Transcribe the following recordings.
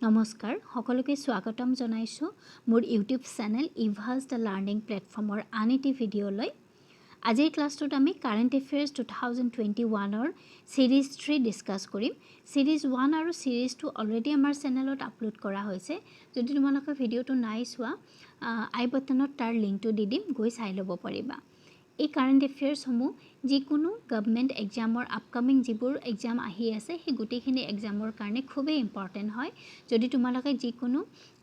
নমস্কাৰ সকলোকে স্বাগতম জনাইছো মোৰ YouTube channel IVA'S the learning প্লেটফৰ্মৰ আন এটি ভিডিঅ'লৈ আজিৰ ক্লাছটোত আমি কাৰেণ্ট এফেয়াৰ্স 2021 ৰ সিৰিজ 3 ডিসকাস কৰিম সিৰিজ 1 আৰু সিৰিজ 2 অলৰেডি আমাৰ চেনেলত আপলোড কৰা হৈছে যদি তোমালোকে ভিডিঅ'টো নাই চোৱা আই বাটনত তাৰ লিংকটো দি দিম গৈ চাই ল'ব পাৰিবা এই কাৰেণ্ট এফেয়াৰ্স সমূহ যিকোনো গভৰ্নমেন্ট এক্সামৰ আপকামিং যিবোৰ এক্সাম আহি আছে সেই গুটেখিনি এক্সামৰ কাৰণে খুবেই ইম্পৰ্টেন্ট হয় যদি তোমালোকে যিকোনো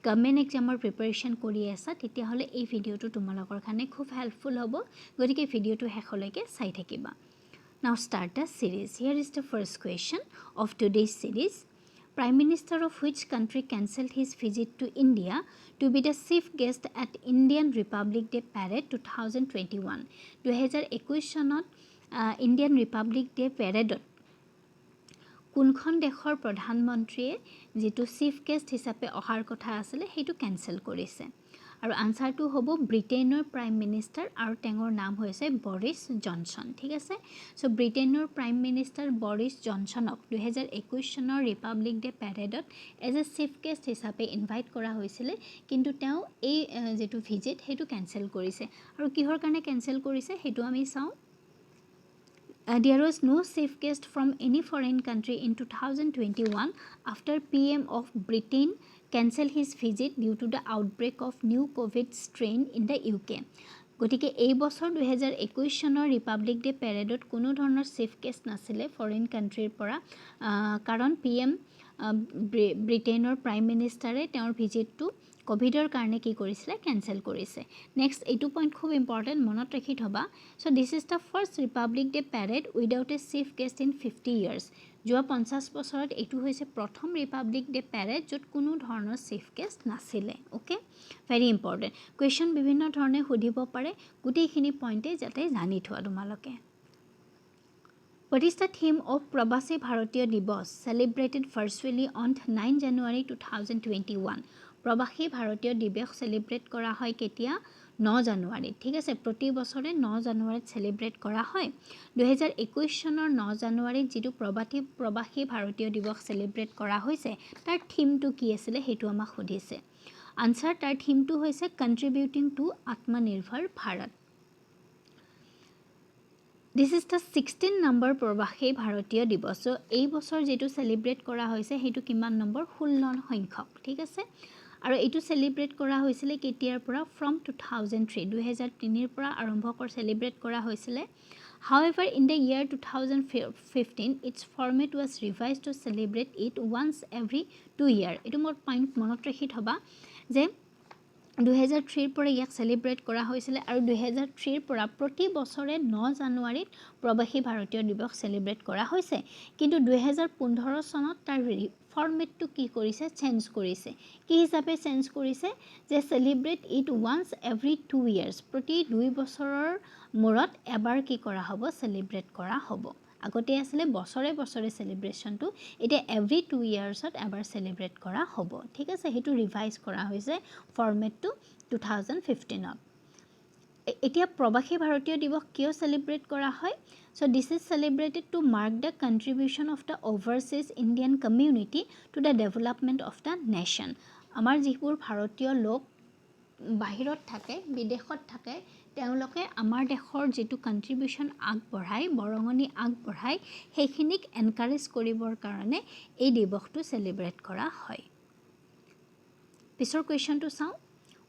গভৰ্নমেন্ট এক্সামৰ প্ৰিপাৰেচন কৰি আছা তেতিয়া হলে এই ভিডিঅ'টো তোমালোকৰ কাৰণে খুব হেল্পফুল হ'ব গতিকে ভিডিঅ'টো শেষলৈকে চাই থাকিবা Now start the series. Here is the first question of today's series. Prime Minister of which country cancelled his visit to India to be the chief guest at Indian Republic Day Parade 2021? 2021 চনত Indian Republic Day Parade কোনখন দেশৰ প্ৰধানমন্ত্ৰীয়ে যেটো chief guest হিচাপে অহাৰ কথা আছিল হেতু কেনসেল কৰিছে আৰু আনসাৰটো হ'ব ব্ৰিটেইনৰ প্ৰাইম মিনিষ্টাৰ আৰু তেওঁৰ নাম হৈছে বৰিছ জনসন ঠিক আছে সো ব্ৰিটেইনৰ প্ৰাইম মিনিষ্টাৰ বৰিছ জনসনক 2021 চনৰ ৰিপাব্লিক ডে প্যাৰেডত এজ এ চিফ গেষ্ট হিচাপে ইনভাইট কৰা হৈছিল কিন্তু তেওঁ এই যেটো ভিজিট হেতু কেনসেল কৰিছে আৰু কিহৰ কাৰণে কেনসেল কৰিছে হেতু আমি চাও There was no chief guest from any foreign country in 2021 after PM of Britain cancelled his visit due to the outbreak of new COVID strain in the UK. গতিকে এই বছৰ 2021 চনৰ ৰিপাব্লিক ডে প্যাৰেডত কোনো ধৰণৰ চিফ গেষ্ট নাছিলে foreign কান্ট্ৰিৰ পৰা কাৰণ PM ব্ৰিটেইনৰ প্ৰাইম মিনিষ্টাৰে তেওঁৰ ভিজিটটো কোভিডৰ কাৰণে কি কৰিছিল কেনসেল কৰিছে নেক্সট এইটো পইণ্ট খুব ইম্পৰ্টেন্ট মনত ৰাখি থবা so this is the first republic day parade without a chief guest in 50 years যোৱা 50 বছৰত এইটো হৈছে প্ৰথম ৰিপাব্লিক ডে প্যাৰেড যত কোনো ধৰণৰ চিফ গেষ্ট নাছিলে ওকে ভেৰি ইম্পৰ্টেন্ট কোৱেশ্চন বিভিন্ন ধৰণে সুধিব পাৰে গুটেইখিনি পইণ্টে যাতে জানি থোৱা তোমালোকে What is the theme of Pravasi Bharatiya Divas celebrated virtually on 9 January 2021? Pravasi Bharatiya Divas celebrate কৰা হয় কেতিয়া 9 জানুৱাৰী ঠিক আছে প্ৰতি বছৰে 9 জানুৱাৰীত সেলিব্ৰেট কৰা হয় 2021 চনৰ 9 জানুৱাৰীত যেটো প্ৰবাসী ভাৰতীয় দিৱস সেলিব্ৰেট কৰা হৈছে তাৰ থিমটো কি আছিল হেতু আমাক সুধিছে আনসাৰ তাৰ থিমটো হৈছে কন্ট্ৰিবিউটিং টু আত্মনিৰ্ভৰ Bharat This is the 16 number Pravasi Bharatiya Divas. So এই বছৰ যেটো সেলিব্ৰেট কৰা হৈছে হেতু কিমান নম্বৰ 16 সংখ্যক ঠিক আছে আৰু এটো সেলিব্ৰেট কৰা হৈছিল কেতিয়াৰ পৰা from 2003 ৰ পৰা আৰম্ভ কৰি সেলিব্ৰেট কৰা হৈছিল However, in the year 2015, its format was revised to celebrate it once every 2 years. এটো মোৰ পইণ্ট মনত ৰাখি থবা যে 2003 ৰ পৰা ইয়াক সেলিব্ৰেট কৰা হৈছিল আৰু 2003 ৰ পৰা প্ৰতি বছৰে 9 জানুৱাৰীত প্ৰবাসী ভাৰতীয় দিৱস সেলিব্ৰেট কৰা হৈছে কিন্তু 2015 চনত তাৰ ফৰমেটটো কি কৰিছে চেঞ্জ কৰিছে কি হিচাপে চেঞ্জ কৰিছে যে celebrate it once every 2 years প্ৰতি 2 বছৰৰ মূৰত এবাৰ কি কৰা হ'ব সেলিব্ৰেট কৰা হ'ব আগতে আছিল বছৰে বছৰে সেলিব্ৰেশনটো এটা এভৰি 2 ইয়াৰ্সত এবাৰ সেলিব্ৰেট কৰা হ'ব ঠিক আছে হেতু ৰিভাইজ কৰা হৈছে ফৰমেটটো 2015ত এতিয়া প্ৰবাসী ভাৰতীয় দিৱস কিয় সেলিব্ৰেট কৰা হয় So this is celebrated to mark the contribution of the overseas Indian community to the development of the nation. আমাৰ যিবোৰ ভাৰতীয় লোক বাহিৰত থাকে বিদেশত থাকে তেওঁলোকে আমাৰ দেশৰ যেটো কন্ট্ৰিবিউশন আগবঢ়াই বৰঙনি আগবঢ়াই হেখিনিক এনকাৰেজ কৰিবৰ কাৰণে এই দিৱসটো সেলিব্ৰেট কৰা হয় পিছৰ কোৱেশ্চনটো চাও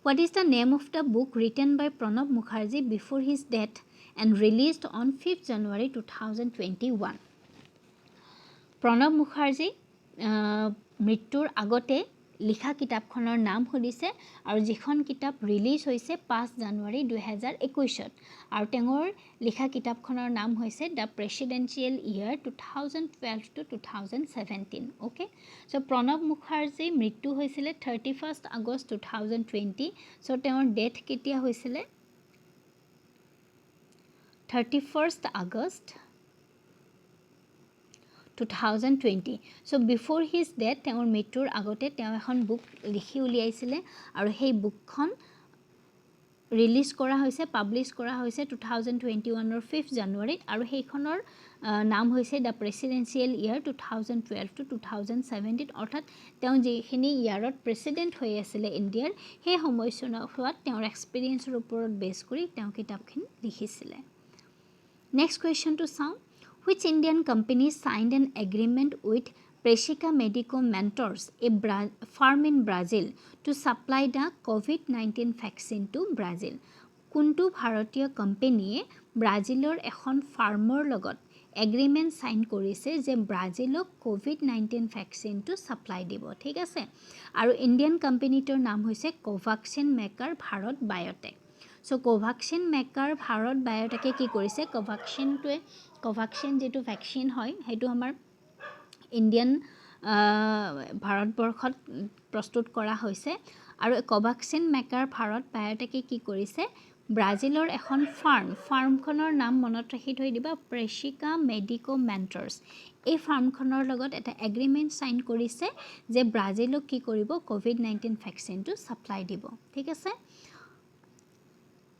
What is the name of the book written by Pranab Mukharjee before his death and released on 5th January 2021? Pranab Mukharjee মৃত্যুৰ আগতে লিখা কিতাপখনৰ নাম সুধিছে আৰু যিখন কিতাপ ৰিলিজ হৈছে 5 জানুৱাৰী 2021ত আৰু তেওঁৰ লিখা কিতাপখনৰ নাম হৈছে The Presidential Year 2012 to 2017 okay so Pranab Mukherjee মৃত্যু হৈছিল 31st আগষ্ট 2020 সো তেওঁৰ ডেথ কেতিয়া হৈছিল 31st August 2020 so before his death তেওঁৰ মৃত্যুৰ আগতে তেওঁ এখন বুক লিখি উলিয়াইছিল আৰু সেই বুকখন ৰিলিজ কৰা হৈছে পাব্লিছ কৰা হৈছে 2021 ৰ 5 জানুৱাৰীত আৰু সেইখনৰ নাম হৈছে দ্য প্ৰেচিডেন্সিয়েল ইয়াৰ 2012 to 2017 অৰ্থাৎ তেওঁ যিখিনি ইয়াৰত প্ৰেচিডেন্ট হৈ আছিল ইণ্ডিয়াৰ সেই সময়ছোৱাত তেওঁৰ এক্সপেৰিয়েন্সৰ ওপৰত বেছ কৰি তেওঁ কিতাপখন লিখিছিল নেক্সট কোৱেশ্চনটো চাওঁ which Indian company signed an agreement with Precisa Medico Mentors a firm in Brazil to supply the COVID-19 vaccine to Brazil কোনটো ভাৰতীয় কোম্পানীয়ে ব্ৰাজিলৰ এখন ফাৰ্মৰ লগত এগ্ৰিমেন্ট সাইন কৰিছে যে ব্ৰাজিলক কোভিড-19 ভ্যাকচিনটো সাপ্লাই দিব ঠিক আছে আৰু ইণ্ডিয়ান কোম্পানীটোৰ নাম হৈছে Covaxin maker Bharat Biotech so Covaxin maker Bharat বায়োটেকে কি কৰিছে কোভাক্সিন যেটো ভ্যাকচিন হয় হেতু আমাৰ ইণ্ডিয়ান ভাৰতবৰ্ষত প্ৰস্তুত কৰা হৈছে আৰু কোভাক্সিন মেকাৰ ভাৰত বায়োটেকে কি কৰিছে ব্ৰাজিলৰ এখন ফাৰ্মখনৰ নাম মনত ৰাখি থৈ দিবা প্ৰেচিকা মেডিকো মেণ্টৰ্স এই ফাৰ্মখনৰ লগত এটা এগ্ৰিমেন্ট সাইন কৰিছে যে ব্ৰাজিলক কি কৰিব কোভিড-19 ভ্যাকচিনটো সাপ্লাই দিব ঠিক আছে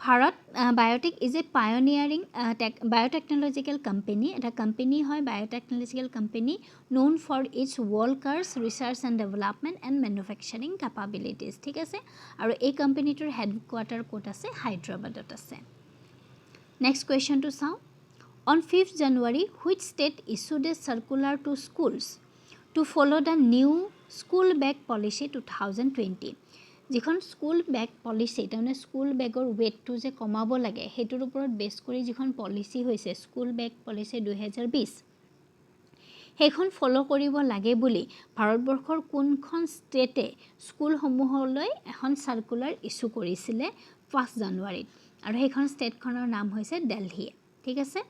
Bharat Biotech is a pioneering biotechnological company এটা কোম্পানী হয় biotechnological company known for its world-class research and development and manufacturing capabilities ঠিক আছে আৰু এই কোম্পানীটোৰ হেডকোয়াৰ্টাৰ কোট আছে হায়দৰাবাদত আছে নেক্সট কোৱেশ্চনটো চাওঁ on 5th January which state issued a circular to schools to follow the new school bag policy 2020 যিখন স্কুল বেগ পলিসি তাৰমানে স্কুল বেগৰ ওয়েটটো যে কমাব লাগে হেতুৰ ওপৰত বেছ কৰি যিখন পলিসি হৈছে স্কুল বেগ পলিসি 2020 সেইখন ফলো কৰিব লাগে বুলি ভাৰতবৰ্ষৰ কোনখন ষ্টেটে স্কুল সমূহলৈ এখন সাৰ্কুলাৰ ইস্যু কৰিছিল 1 জানুৱাৰীত আৰু সেইখন ষ্টেটখনৰ নাম হৈছে দিল্লী ঠিক আছে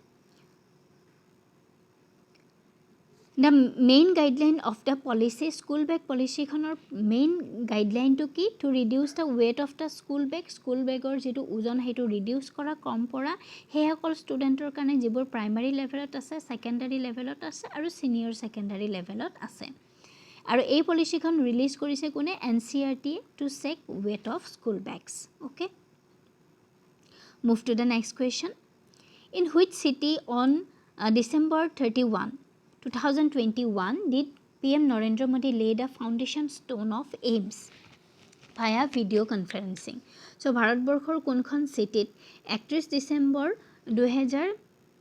The main guideline of the policy school bag policy khonor main guideline to ki to reduce the weight of the school bag or jitu ojon hetu reduce kora kom pora he hakol studentor kane jibur primary levelot ase secondary levelot ase aru senior secondary levelot ase aru ei policy khon release korise kone NCERT to check weight of school bags okay move to the next question in which city on December 31 2021 did PM Narendra Modi lay the foundation stone of AIIMS via video conferencing. So ভাৰতবৰ্ষৰ কোনখন সিটিত 31 ডিসেম্বৰ 2000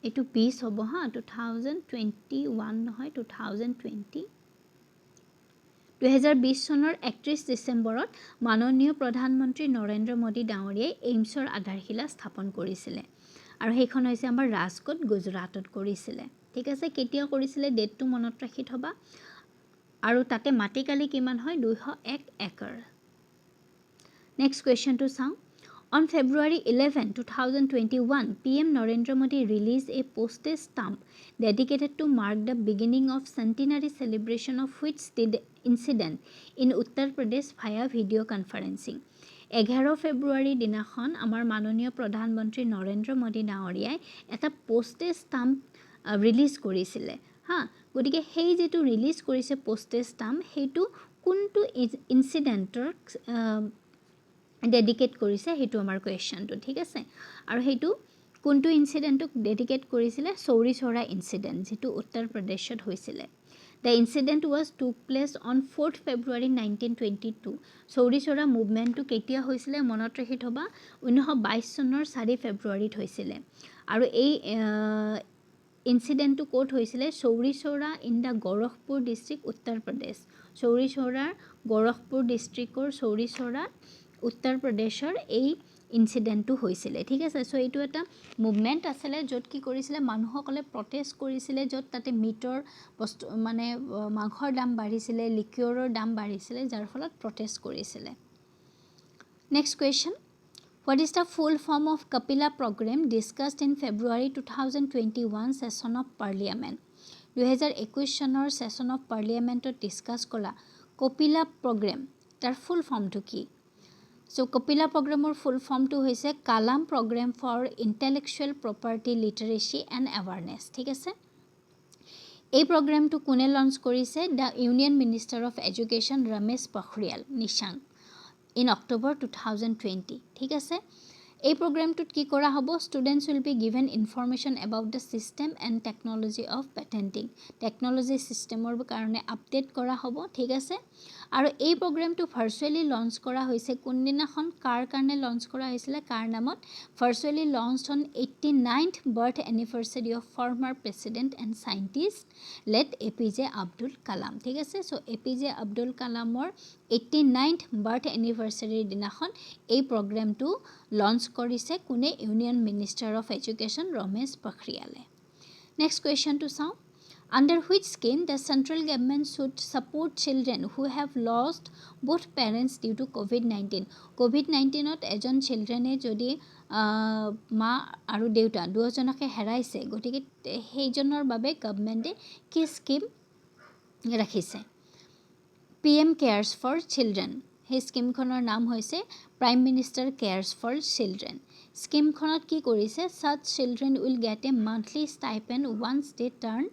এটো 20 হ'ব হা 2021 নহয় 2020 2020 চনৰ 31 ডিসেম্বৰত মাননীয় প্ৰধানমন্ত্ৰী নৰেন্দ্ৰ মোদী ডাঙৰীয়াই এইমছৰ আধাৰশিলা স্থাপন কৰিছিল আৰু সেইখন হৈছে আমাৰ ৰাজকোট গুজৰাটত কৰিছিল ঠিক আছে কেতিয়া কৰিছিল ডেটটো মনত ৰাখি থবা আৰু তাতে মাটিকালি কিমান হয় 201 একৰ নেক্সট কোৱেশ্চনটো চাওঁ on February 11 2021 PM Narendra Modi released a postage stamp dedicated to mark the beginning of centenary celebration of which incident in Uttar Pradesh via video conferencing 11 ফেব্ৰুৱাৰী দিনাখন আমাৰ মাননীয় প্ৰধানমন্ত্ৰী নৰেন্দ্ৰ মোদী ডাঙৰীয়াই এটা পোষ্টেজ ষ্টাম্প ৰিলিজ কৰিছিল হা গতিকে সেই যেটো ৰিলিজ কৰিছে পোষ্টেজ ষ্টাম্প হেতু কোনটো ইনসিডেন্টৰ ডেডিকেট কৰিছে হেতু আমাৰ কোৱেশ্চনটো ঠিক আছে আৰু হেতু কোনটো ইনসিডেন্টক ডেডিকেট কৰিছিল চৌৰি চৌৰা ইনসিডেন্ট যেটো উত্তৰ প্ৰদেশত হৈছিল The incident took place on 4th February 1922. চৌৰি চৌৰা মুভমেন্টটো কেতিয়া হৈছিল মনত ৰাখি থবা 1922 চনৰ 4 ফেব্ৰুৱাৰীত হৈছিল আৰু এই ইনসিডেন্টটো কোট হৈছিল Chauri Chaura in the Gorakhpur district Uttar Pradesh চৌৰি চৌৰাৰ গোৰখপুৰ ডিস্ট্ৰিক্টৰ চৌৰি চৌৰা উত্তৰ প্ৰদেশৰ এই ইনসিডেন্টটো হৈছিল ঠিক আছে সো এইটো এটা মুভমেন্ট আছিল যত কি কৰিছিল মানুহসকলে প্ৰটেষ্ট কৰিছিল যত তাতে মিটৰ মানে মাংসৰ দাম বাঢ়িছিল লিকিউৰৰ দাম বাঢ়িছিল যাৰ ফলত প্ৰটেষ্ট কৰিছিল next question What is the full form of KAPILA program discussed in February 2021 session of Parliament? 2021 চনৰ session of Parliament ডিসকাস কৰা KAPILA program তাৰ full form to কি So KAPILA program or full form to hoise Kalam program for intellectual property literacy and awareness ঠিক আছে এই program to কোনে launch কৰিছে the Union Minister of Education Ramesh Pokhriyal Nishank in October 2020 ঠিক আছে এই প্ৰগ্ৰামটোত কি কৰা হ'ব students will be given information about the system and technology of patenting technology ছিষ্টেমৰ কাৰণে আপডেট কৰা হ'ব ঠিক আছে আৰু এই প্ৰগ্ৰামটো ভাৰ্চুৱেলি লঞ্চ কৰা হৈছে কোনদিনাখন কাৰ কাৰণে লঞ্চ কৰা হৈছিলে কাৰ নামত virtually launch on 89th birth anniversary of former president and scientist late APJ Abdul Kalam ঠিক আছে চ' APJ আব্দুল কালামৰ 89th বাৰ্থ এনিভাৰ্চাৰীৰ দিনাখন এই প্ৰগ্ৰামটো লঞ্চ কৰিছে কোনে union minister of education Ramesh পখৰিয়ালে নেক্সট কুৱেশ্যনটো চাওঁ Under which scheme the central government should support children who have lost both parents due to COVID-19? COVID-19ত এজন চিলড্ৰেনে যদি মা আৰু দেউতা দুজনকে হেৰাইছে গতিকে সেইজনৰ বাবে গভৰ্ণমেণ্টে কি স্কিম ৰাখিছে PM Cares for Children সেই স্কিমখনৰ নাম হৈছে prime minister cares for children স্কিমখনত কি কৰিছে such children will get a monthly stipend once they turn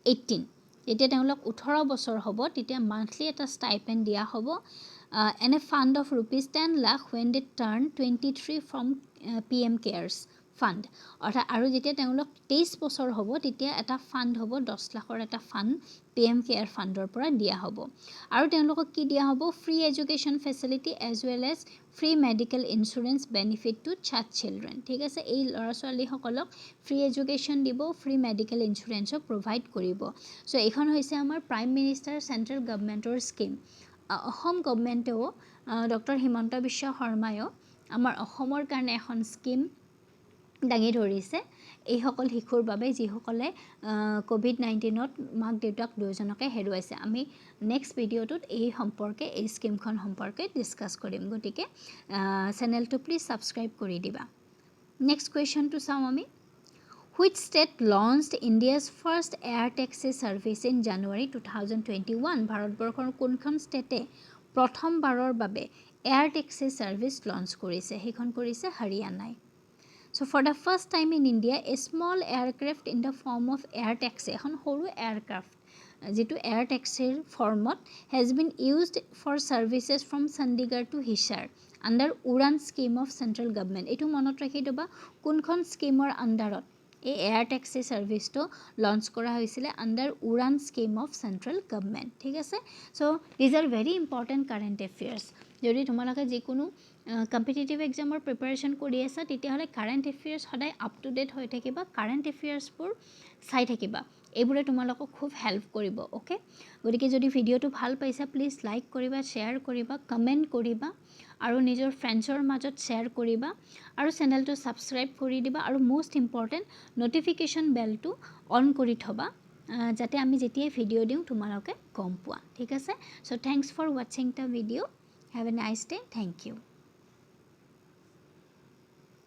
18 যেতিয়া তেওঁলোক 18 বছৰ হ'ব তেতিয়া মান্থলি এটা ষ্টাইপেণ্ড দিয়া হ'ব N A fund of ₹10 lakh when they turn 23 from PM Cares fund অৰ্থাৎ আৰু যেতিয়া তেওঁলোক 23 বছৰ হ'ব তেতিয়া এটা ফাণ্ড হ'ব 10 লাখৰ এটা ফাণ্ড PM কেয়াৰ ফাণ্ডৰ পৰা দিয়া হ'ব আৰু তেওঁলোকক কি দিয়া হ'ব free education facility as well as free medical insurance benefit to such children ঠিক আছে এই ল'ৰা ছোৱালীসকলক ফ্ৰী এডুকেশ্যন দিব ফ্ৰী মেডিকেল ইঞ্চুৰেঞ্চো প্ৰভাইড কৰিব চ' এইখন হৈছে আমাৰ প্ৰাইম মিনিষ্টাৰ চেণ্ট্ৰেল গভৰ্ণমেণ্টৰ স্কিম অসম গভৰ্ণমেণ্টেও ডক্টৰ হিমন্ত বিশ্ব শৰ্মায়ো আমাৰ অসমৰ কাৰণে এখন স্কিম দাঙি ধৰিছে এইসকল শিশুৰ বাবে যিসকলে COVID-19ত মাক দেউতাক দুজনকে হেৰুৱাইছে আমি নেক্সট ভিডিঅ'টোত এই সম্পৰ্কে এই স্কিমখন সম্পৰ্কে ডিছকাছ কৰিম গতিকে চেনেলটো প্লিজ ছাবস্ক্ৰাইব কৰি দিবা নেক্সট কুৱেশ্যনটো চাওঁ আমি Which state launched India's first air taxi service in January 2021 ভাৰতবৰ্ষৰ কোনখন ষ্টেটে প্ৰথমবাৰৰ বাবে এয়াৰ টেক্সি ছাৰ্ভিচ লঞ্চ কৰিছে সেইখন কৰিছে হাৰিয়ানাই So for the first time in India, a small aircraft in the form of air taxi, এখন সৰু aircraft, যিটো air taxiৰ formত has been used for services from Chandigarh to Hisar under Udan scheme of central government. এইটো মনত ৰাখি দিবা কোনখন স্কিমৰ আণ্ডাৰত এই এয়াৰ টেক্সি ছাৰ্ভিচটো লঞ্চ কৰা হৈছিলে under Udan scheme of central government ঠিক আছে so' these are very important current affairs যদি তোমালোকে যিকোনো কম্পিটিটিভ এক্সামৰ প্ৰিপাৰেশ্যন কৰি আছা তেতিয়াহ'লে কাৰেণ্ট এফেয়াৰ্ছ সদায় আপ টু ডেট হৈ থাকিবা কাৰেণ্ট এফেয়াৰ্ছবোৰ চাই থাকিবা এইবোৰে তোমালোকক খুব হেল্প কৰিব অ'কে গতিকে যদি ভিডিঅ'টো ভাল পাইছা প্লিজ লাইক কৰিবা শ্বেয়াৰ কৰিবা কমেণ্ট কৰিবা আৰু নিজৰ ফ্ৰেণ্ডছৰ মাজত শ্বেয়াৰ কৰিবা আৰু চেনেলটো ছাবস্ক্ৰাইব কৰি দিবা আৰু মোষ্ট ইম্পৰ্টেণ্ট নটিফিকেশ্যন বেলটো অন কৰি থবা যাতে আমি যেতিয়াই ভিডিঅ' দিওঁ তোমালোকে গম পোৱা ঠিক আছে চ' থেংকছ ফৰ ৱাচিং the video' have a nice day thank U